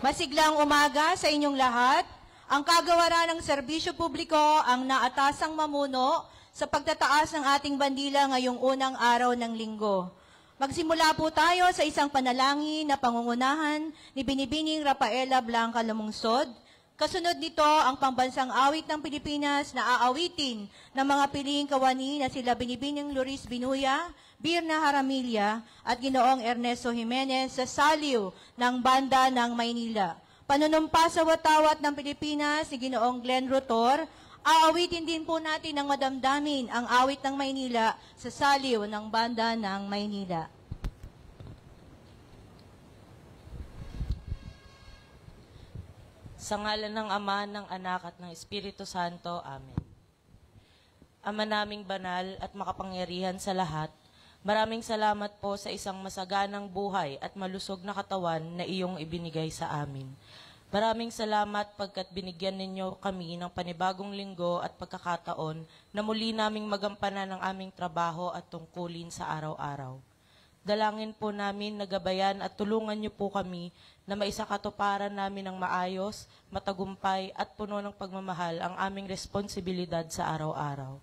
Masiglang umaga sa inyong lahat. Ang kagawaran ng serbisyo publiko ang naatasang mamuno sa pagtataas ng ating bandila ngayong unang araw ng linggo. Magsimula po tayo sa isang panalangin na pangungunahan ni Binibining Rafaela Blanca Lumungsod. Kasunod nito ang pambansang awit ng Pilipinas na aawitin ng mga piling kawani na sila Binibining Loris Binuya, Birna Haramilla at Ginoong Ernesto Jimenez sa saliw ng banda ng Maynila. Panunumpa sa watawat ng Pilipinas si Ginoong Glenn Rotor, aawitin din po natin ng madamdamin ang awit ng Maynila sa saliw ng banda ng Maynila. Sa ngalan ng Ama, ng Anak at ng Espiritu Santo. Amen. Ama naming banal at makapangyarihan sa lahat, maraming salamat po sa isang masaganang buhay at malusog na katawan na iyong ibinigay sa amin. Maraming salamat pagkat binigyan ninyo kami ng panibagong linggo at pagkakataon na muli naming magampanan ang aming trabaho at tungkulin sa araw-araw. Dalangin po namin na gabayan at tulungan niyo po kami na maisakatuparan namin ng maayos, matagumpay at puno ng pagmamahal ang aming responsibilidad sa araw-araw.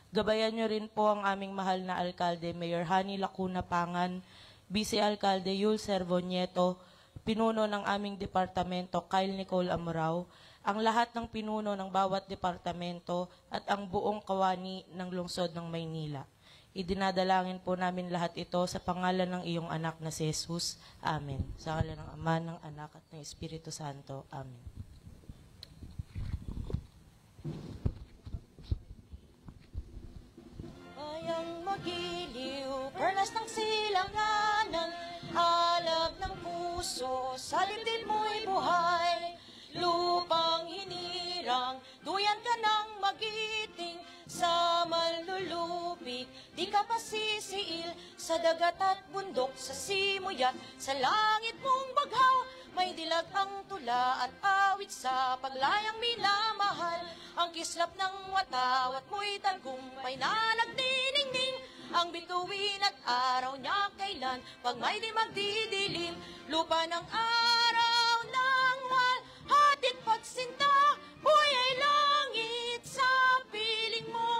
Gabayan niyo rin po ang aming mahal na alkalde, Mayor Hani Lacuna Pangan, Vice Alkalde Yul Servo Nieto, pinuno ng aming departamento, Kyle Nicole Amorao, ang lahat ng pinuno ng bawat departamento at ang buong kawani ng lungsod ng Maynila. Idinadalangin po namin lahat ito sa pangalan ng iyong anak na si Jesus. Amen. Sa ngalan ng Ama, ng Anak at ng Espiritu Santo. Amen. Bayang magiliw, perlas ng silanganan, alab ng puso, sa libdin mo'y buhay. Lupang hinirang, duyan ka ng magiting, sa malulupik, di ka pasisiil, sa dagat at bundok, sa simuyat, sa langit mong baghaw, may dilag ang tula at awit sa paglayang minamahal, ang kislap ng watawat mo'y tagumpay na nagniningning, ang bituin at araw niya kailan, pag may di magdidilim, lupa ng araw ng mahal, hatid pagsinta, buhay langit sa piling mo.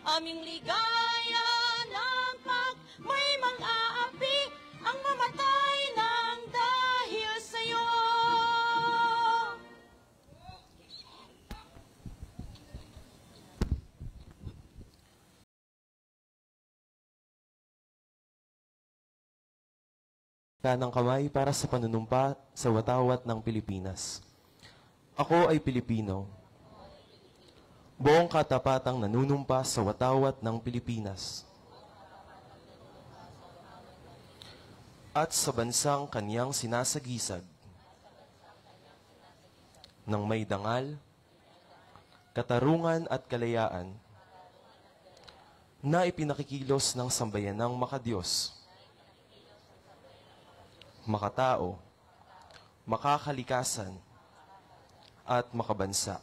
Aming ligaya ng pag may mang-aapi, ang mamatay ng dahil sa'yo. Kanang kamay para sa panunumpa sa watawat ng Pilipinas. Ako ay Pilipino. Buong katapatang nanunumpa sa watawat ng Pilipinas. At sa bansang kaniyang sinasagisag ng may dangal, katarungan at kalayaan na ipinakikilos ng sambayanang makadiyos, makatao, makakalikasan, at makabansa.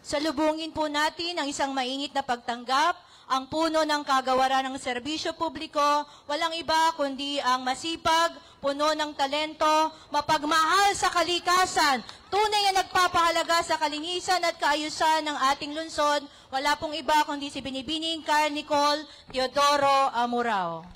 Salubungin po natin ang isang mainit na pagtanggap, ang puno ng kagawaran ng serbisyo publiko, walang iba kundi ang masipag, puno ng talento, mapagmahal sa kalikasan, tunay na nagpapahalaga sa kalinisan at kaayusan ng ating lungsod, wala pong iba kundi si Binibining Carl Nicole Teodoro Amurao.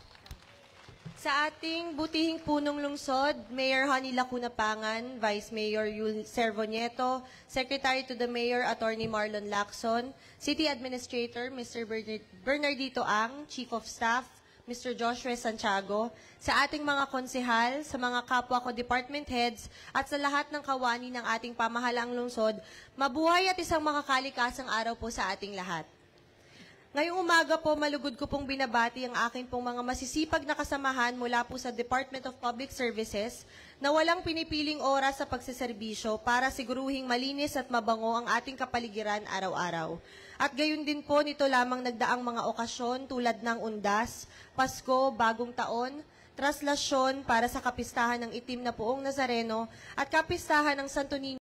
Sa ating butihing punong lungsod, Mayor Honey Lacuna Pangan, Vice Mayor Yul Servonieto, Secretary to the Mayor Attorney Marlon Lacson, City Administrator Mr. Bernardito Ang, Chief of Staff Mr. Joshua Santiago, sa ating mga konsehal, sa mga kapwa ko department heads, at sa lahat ng kawani ng ating pamahalaang lungsod, mabuhay at isang makakalikasang araw po sa ating lahat. Ngayong umaga po, malugod ko pong binabati ang akin pong mga masisipag na kasamahan mula po sa Department of Public Services na walang pinipiling oras sa pagsiservisyo para siguruhing malinis at mabango ang ating kapaligiran araw-araw. At gayon din po nito lamang nagdaang mga okasyon tulad ng Undas, Pasko, Bagong Taon, Traslasyon para sa kapistahan ng Itim na Poong Nazareno at kapistahan ng Santo Niño.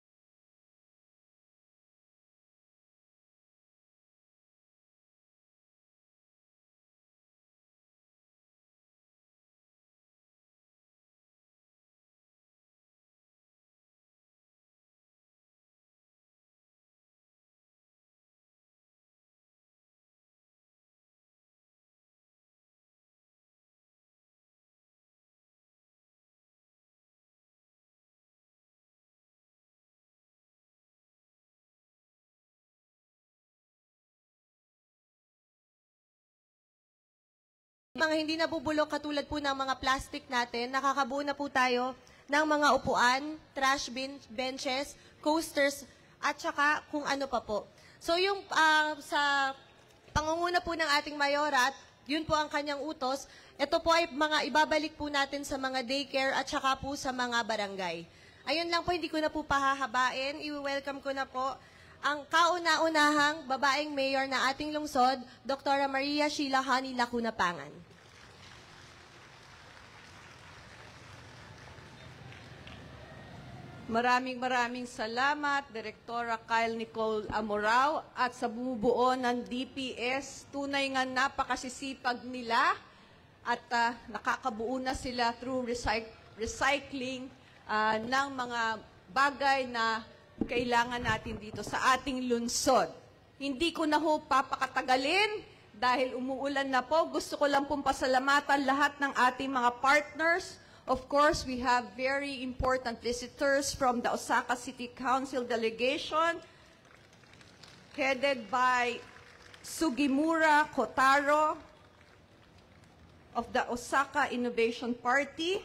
Mga hindi nabubulok katulad po ng mga plastic natin, nakakabuo na po tayo ng mga upuan, trash benches, coasters, at saka kung ano pa po. So yung sa pangunguna po ng ating mayorat, yun po ang kanyang utos. Ito po ay mga ibabalik po natin sa mga daycare at saka po sa mga barangay. Ayun lang po, hindi ko na po pahahabain. I-welcome ko na po ang kauna-unahang babaeng mayor na ating lungsod, Dr. Maria Sheila Honey Lacuna Pangan. Maraming salamat, Direktora Kyle Nicole Amurao at sa bumubuo ng DPS. Tunay nga napakasisipag nila at nakakabuo na sila through recycling ng mga bagay na kailangan natin dito sa ating lungsod. Hindi ko na ho papakatagalin dahil umuulan na po. Gusto ko lang pong pasalamatan lahat ng ating mga partners. Of course, we have very important visitors from the Osaka City Council delegation headed by Sugimura Kotaro of the Osaka Innovation Party.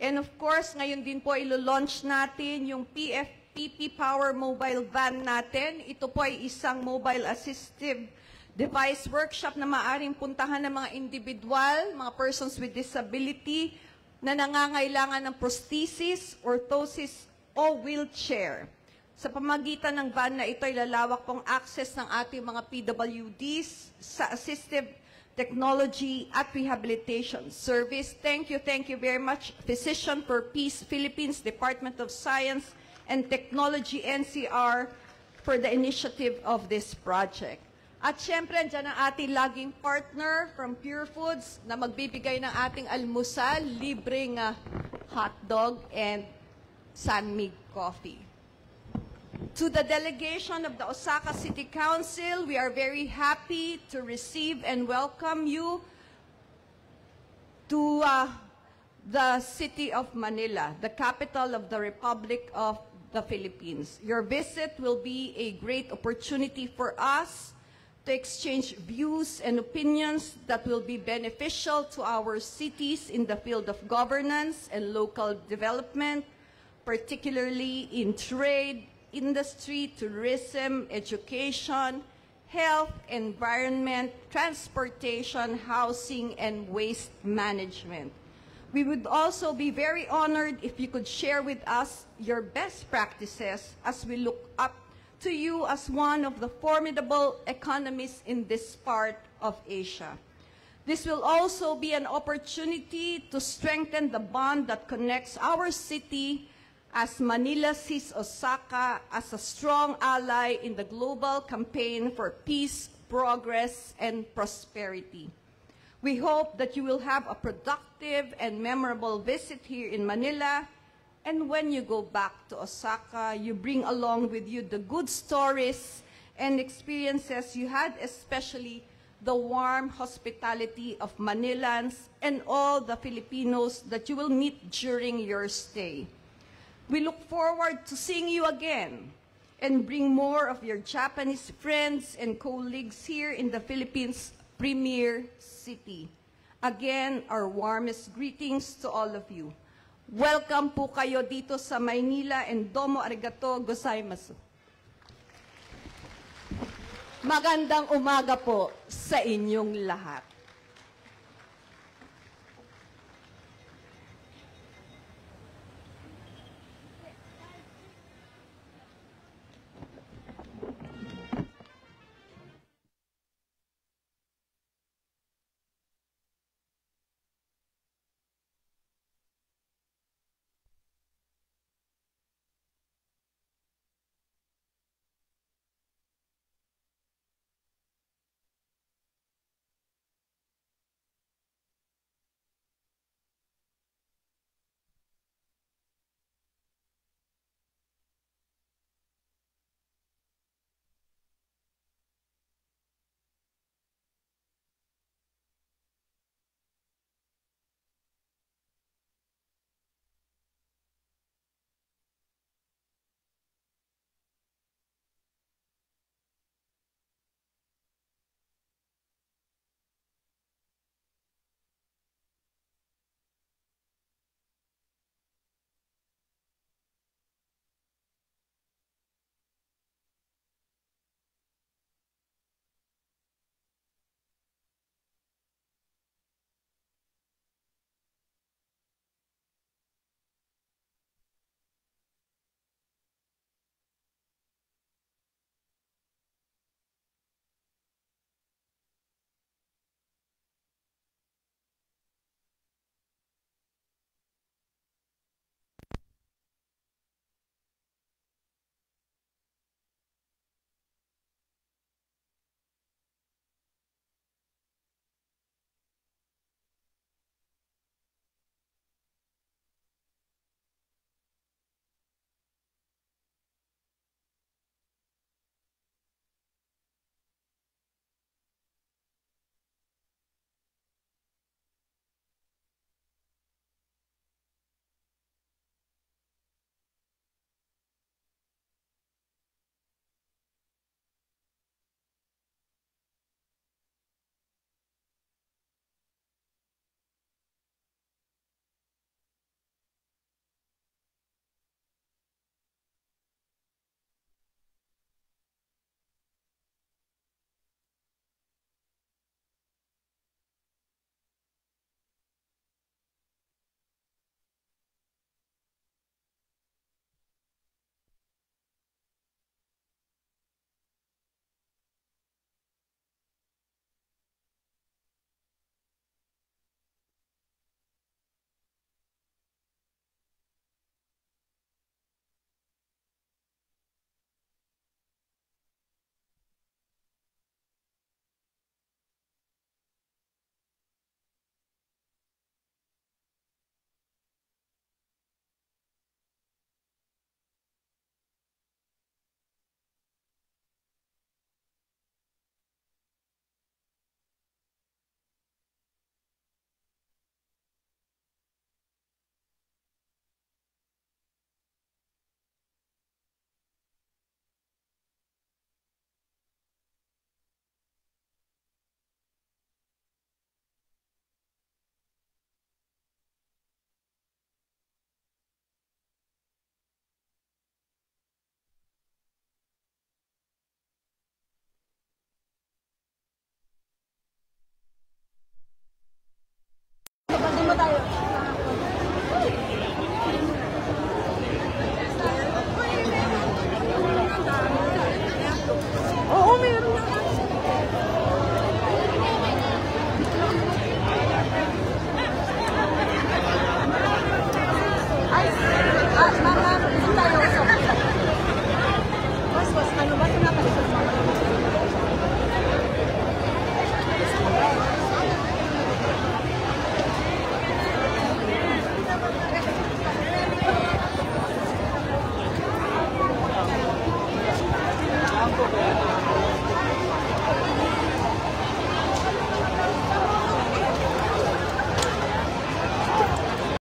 And of course, ngayon din po ilo-launch natin yung PFPP Power Mobile Van natin. Ito po ay isang mobile assistive device workshop na maaaring puntahan ng mga individual, mga persons with disability na nangangailangan ng prosthesis, orthosis, o wheelchair. Sa pamagitan ng van na ito ay lalawak pong access ng ating mga PWDs sa assistive technology at rehabilitation service. Thank you very much, Physician for Peace Philippines, Department of Science and Technology, NCR, for the initiative of this project. At syempre, andyan ang ating laging partner from Pure Foods na magbibigay ng ating almusal, libreng hotdog and Sanmig coffee. To the delegation of the Osaka City Council, we are very happy to receive and welcome you to the city of Manila, the capital of the Republic of the Philippines. Your visit will be a great opportunity for us to exchange views and opinions that will be beneficial to our cities in the field of governance and local development, particularly in trade, industry, tourism, education, health, environment, transportation, housing, and waste management. We would also be very honored if you could share with us your best practices as we look up to you as one of the formidable economies in this part of Asia. This will also be an opportunity to strengthen the bond that connects our city as Manila sees Osaka as a strong ally in the global campaign for peace, progress, and prosperity. We hope that you will have a productive and memorable visit here in Manila, and when you go back to Osaka, you bring along with you the good stories and experiences you had, especially the warm hospitality of Manilans and all the Filipinos that you will meet during your stay. We look forward to seeing you again and bring more of your Japanese friends and colleagues here in the Philippines' premier city. Again, our warmest greetings to all of you. Welcome po kayo dito sa Maynila and domo arigato gozaimasu. Magandang umaga po sa inyong lahat.